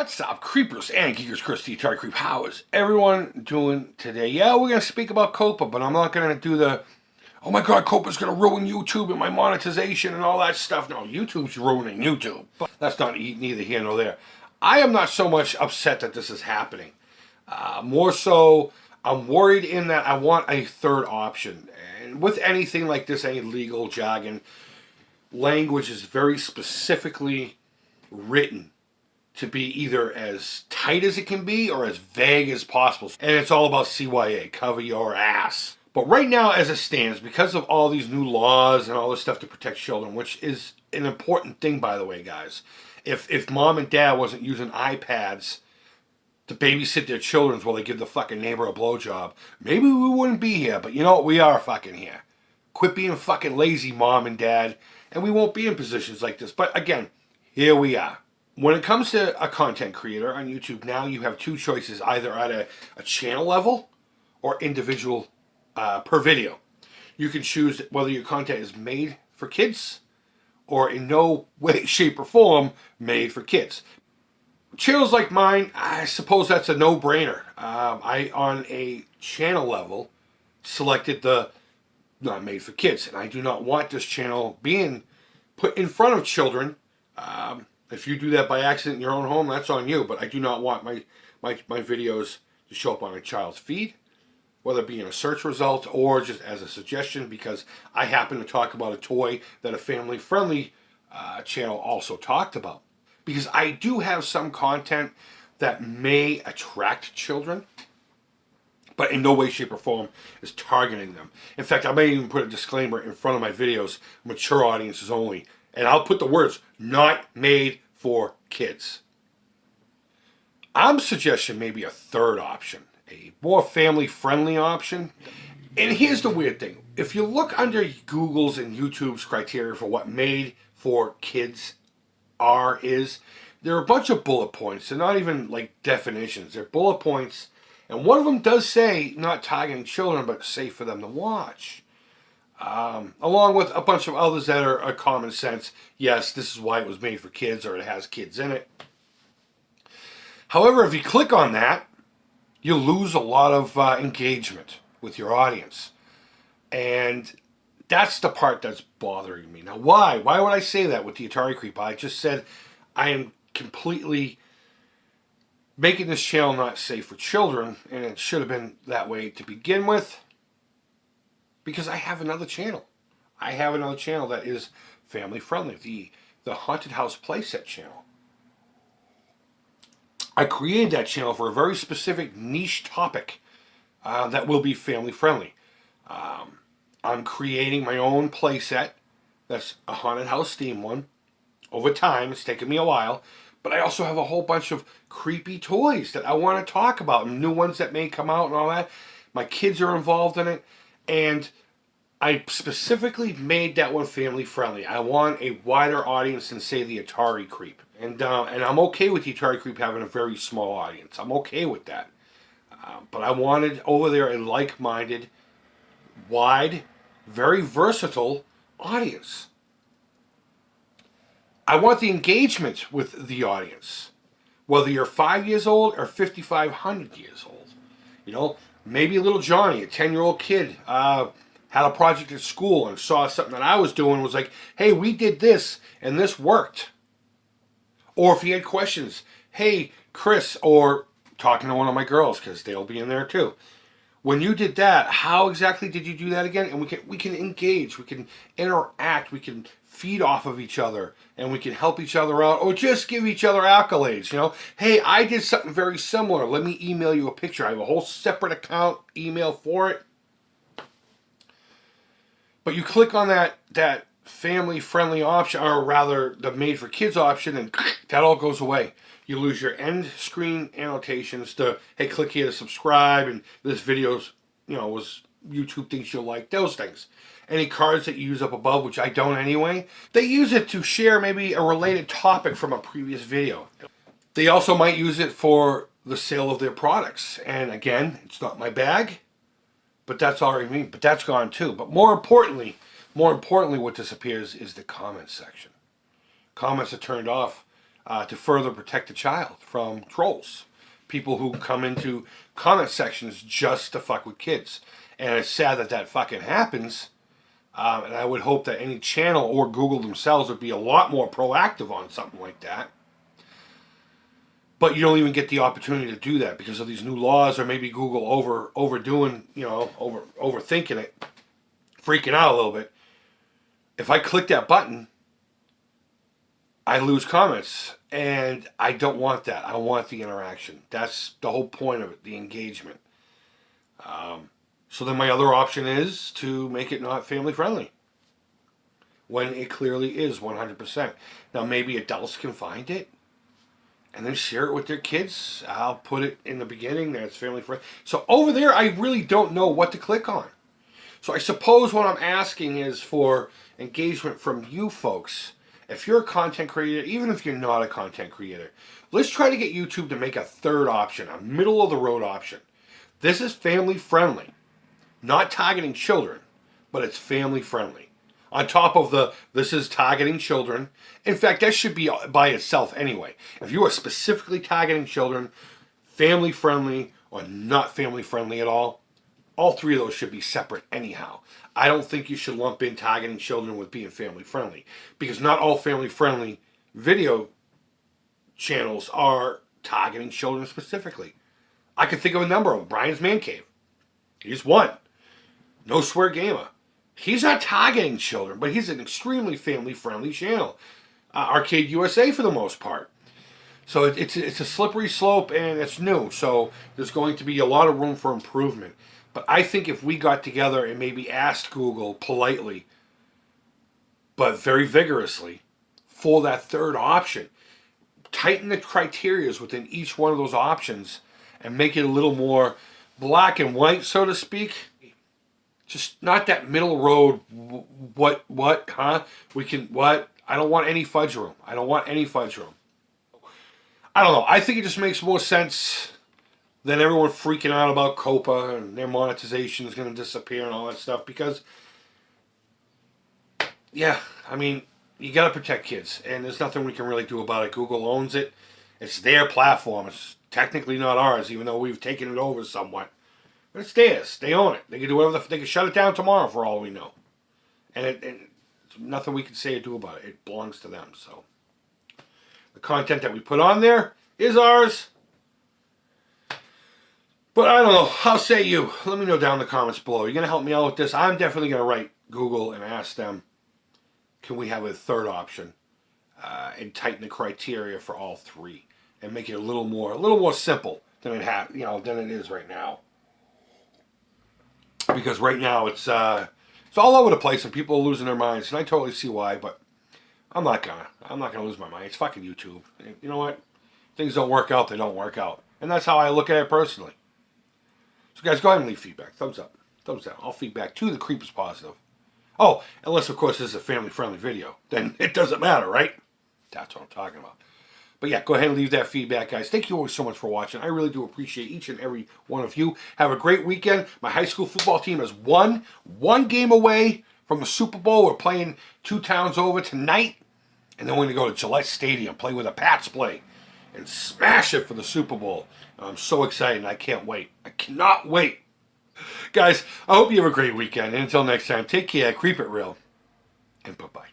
What's up, creepers and geekers? Chris the Atari Creep. How is everyone doing today? Yeah, we're going to speak about Coppa, but I'm not going to do the, oh my god, Coppa's going to ruin YouTube and my monetization and all that stuff. No, YouTube's ruining YouTube. But that's not neither here nor there. I am not so much upset that this is happening. More so, I'm worried in that I want a third option. And with anything like this, any legal jargon, language is very specifically written to be either as tight as it can be or as vague as possible. And it's all about CYA, cover your ass. But right now, as it stands, because of all these new laws and all this stuff to protect children, which is an important thing, by the way, guys. If mom and dad wasn't using iPads to babysit their children while they give the fucking neighbor a blowjob, maybe we wouldn't be here. But you know what? We are fucking here. Quit being fucking lazy, mom and dad, and we won't be in positions like this. But again, here we are. When it comes to a content creator on YouTube, now you have two choices, either at a channel level or individual per video. You can choose whether your content is made for kids or in no way, shape, or form made for kids. Channels like mine, I suppose that's a no-brainer. I, on a channel level, selected the not made for kids, and I do not want this channel being put in front of children. If you do that by accident in your own home, that's on you. But I do not want my videos to show up on a child's feed, whether it be in a search result or just as a suggestion, because I happen to talk about a toy that a family-friendly channel also talked about. Because I do have some content that may attract children, but in no way, shape, or form is targeting them. In fact, I may even put a disclaimer in front of my videos, mature audiences only. And I'll put the words, not made for kids. I'm suggesting maybe a third option, a more family-friendly option. And here's the weird thing. If you look under Google's and YouTube's criteria for what made for kids is, there are a bunch of bullet points. They're not even like definitions. They're bullet points. And one of them does say not targeting children, but safe for them to watch. Along with a bunch of others that are common sense. Yes, this is why it was made for kids, or it has kids in it. However, if you click on that, you lose a lot of engagement with your audience. And that's the part that's bothering me. Now, why? Why would I say that with the Atari Creep? I just said I am completely making this channel not safe for children, and it should have been that way to begin with. Because I have another channel. I have another channel that is family friendly. The Haunted House Playset channel. I created that channel for a very specific niche topic that will be family friendly. I'm creating my own playset. That's a Haunted House themed one. Over time, it's taken me a while. But I also have a whole bunch of creepy toys that I want to talk about. And new ones that may come out and all that. My kids are involved in it. And I specifically made that one family friendly. I want a wider audience than, say, the Atari Creep. And I'm okay with the Atari Creep having a very small audience. I'm okay with that. But I wanted over there a like-minded, wide, very versatile audience. I want the engagement with the audience. Whether you're 5 years old or 5,500 years old. You know, maybe little Johnny, a 10-year-old kid, had a project at school and saw something that I was doing and was like, hey, we did this and this worked. Or if he had questions, hey, Chris, or talking to one of my girls, because they'll be in there too. When you did that, how exactly did you do that again? And we can engage, we can interact, we can feed off of each other, and we can help each other out, or just give each other accolades, you know? Hey, I did something very similar. Let me email you a picture. I have a whole separate account email for it. But you click on that family-friendly option, or rather the made-for-kids option, and that all goes away. You lose your end screen annotations to, hey, click here to subscribe, and this video's, you know, was YouTube thinks you'll like, those things. Any cards that you use up above, which I don't anyway, they use it to share maybe a related topic from a previous video. They also might use it for the sale of their products. And again, it's not my bag. But that's already me. But that's gone too. But more importantly, what disappears is the comment section. Comments are turned off to further protect the child from trolls. People who come into comment sections just to fuck with kids. And it's sad that that fucking happens. And I would hope that any channel or Google themselves would be a lot more proactive on something like that. But you don't even get the opportunity to do that because of these new laws, or maybe Google overdoing, overthinking it, freaking out a little bit. If I click that button, I lose comments, and I don't want that. I want the interaction. That's the whole point of it, the engagement. So then my other option is to make it not family friendly, when it clearly is 100%. Now maybe adults can find it and then share it with their kids. I'll put it in the beginning that it's family friendly. So over there, I really don't know what to click on. So I suppose what I'm asking is for engagement from you folks. If you're a content creator, even if you're not a content creator, let's try to get YouTube to make a third option, a middle of the road option. This is family friendly, not targeting children, but it's family friendly. On top of this is targeting children. In fact, that should be by itself anyway. If you are specifically targeting children, family friendly or not family friendly at all three of those should be separate anyhow. I don't think you should lump in targeting children with being family friendly, because not all family friendly video channels are targeting children specifically. I can think of a number of them. Brian's Man Cave. He's one. No Swear Gamer. He's not targeting children, but he's an extremely family-friendly channel. Arcade USA for the most part. So it's a slippery slope, and it's new. So there's going to be a lot of room for improvement. But I think if we got together and maybe asked Google politely, but very vigorously, for that third option, tighten the criteria within each one of those options and make it a little more black and white, so to speak. Just not that middle road, I don't want any fudge room. I don't want any fudge room. I don't know. I think it just makes more sense than everyone freaking out about Coppa and their monetization is going to disappear and all that stuff. Because, yeah, I mean, you got to protect kids. And there's nothing we can really do about it. Google owns it. It's their platform. It's technically not ours, even though we've taken it over somewhat. But it's theirs. They own it. They can do whatever. They can shut it down tomorrow for all we know. And there's nothing we can say or do about it. It belongs to them. So the content that we put on there is ours. But I don't know. How say you? Let me know down in the comments below. You're going to help me out with this? I'm definitely going to write Google and ask them, can we have a third option? And tighten the criteria for all three. And make it a little more simple than than it is right now. Because right now it's all over the place and people are losing their minds, and I totally see why. But I'm not gonna lose my mind. It's fucking YouTube. And you know what? Things don't work out. They don't work out, and that's how I look at it personally. So guys, go ahead and leave feedback. Thumbs up, thumbs down. All feedback to the creep is positive. Oh, unless of course this is a family-friendly video, then it doesn't matter, right? That's what I'm talking about. But yeah, go ahead and leave that feedback, guys. Thank you always so much for watching. I really do appreciate each and every one of you. Have a great weekend. My high school football team is one game away from the Super Bowl. We're playing 2 towns over tonight. And then we're going to go to Gillette Stadium, play with a Pats play, and smash it for the Super Bowl. I'm so excited. I can't wait. I cannot wait. Guys, I hope you have a great weekend. And until next time, take care, creep it real, and bye-bye.